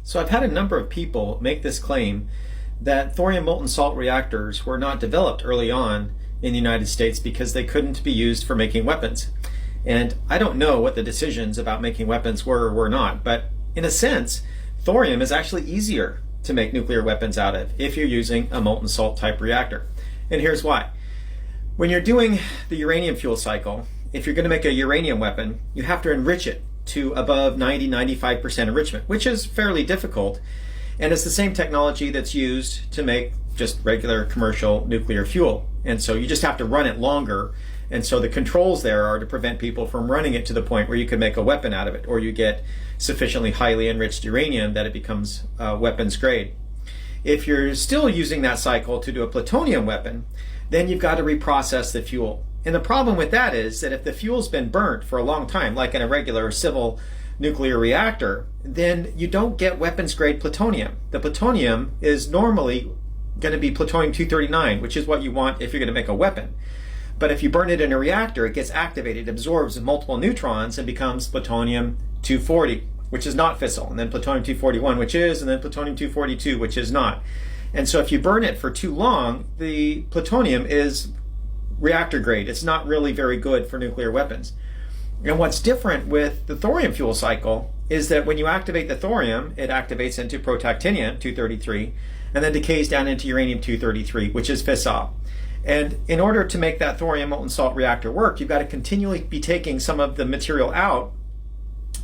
So I've had a number of people make this claim that thorium molten salt reactors were not developed early on in the United States because they couldn't be used for making weapons. And I don't know what the decisions about making weapons were or were not, but in a sense, thorium is actually easier to make nuclear weapons out of if you're using a molten salt type reactor. And here's why. When you're doing the uranium fuel cycle, if you're going to make a uranium weapon, you have to enrich it to above 90-95% enrichment, which is fairly difficult. And it's the same technology that's used to make just regular commercial nuclear fuel. And so you just have to run it longer. And so the controls there are to prevent people from running it to the point where you can make a weapon out of it, or you get sufficiently highly enriched uranium that it becomes weapons grade. If you're still using that cycle to do a plutonium weapon, then you've got to reprocess the fuel. And the problem with that is that if the fuel's been burnt for a long time, like in a regular civil nuclear reactor, then you don't get weapons grade plutonium. The plutonium is normally going to be plutonium-239, which is what you want if you're going to make a weapon. But if you burn it in a reactor, it gets activated, absorbs multiple neutrons, and becomes plutonium-240, which is not fissile, and then plutonium-241, which is, and then plutonium-242, which is not. And so if you burn it for too long, the plutonium is reactor grade. It's not really very good for nuclear weapons. And what's different with the thorium fuel cycle is that when you activate the thorium, it activates into protactinium-233, and then decays down into uranium-233, which is fissile. And in order to make that thorium molten salt reactor work, you've got to continually be taking some of the material out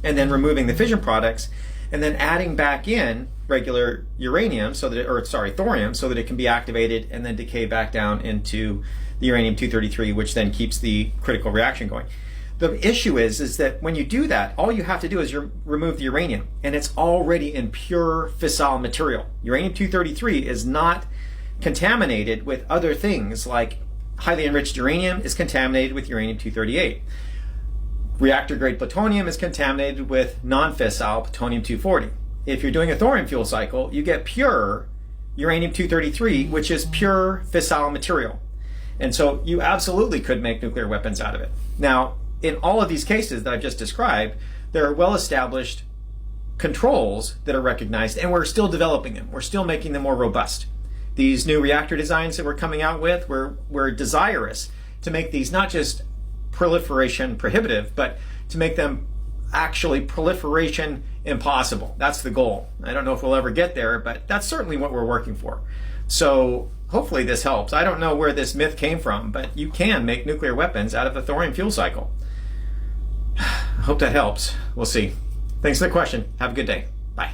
and then removing the fission products and then adding back in regular uranium, thorium, so that it can be activated and then decay back down into the uranium-233, which then keeps the critical reaction going. The issue is that when you do that, all you have to do is remove the uranium, and it's already in pure fissile material. Uranium-233 is not contaminated with other things, like highly enriched uranium is contaminated with uranium-238. Reactor grade plutonium is contaminated with non-fissile plutonium-240. If you're doing a thorium fuel cycle, you get pure uranium-233, which is pure fissile material. And so you absolutely could make nuclear weapons out of it. Now, in all of these cases that I've just described, there are well-established controls that are recognized, and we're still developing them. We're still making them more robust. These new reactor designs that we're coming out with, we're desirous to make these not just proliferation prohibitive, but to make them actually proliferation impossible. That's the goal. I don't know if we'll ever get there, but that's certainly what we're working for. So hopefully this helps. I don't know where this myth came from, but you can make nuclear weapons out of the thorium fuel cycle. I hope that helps. We'll see. Thanks for the question. Have a good day. Bye.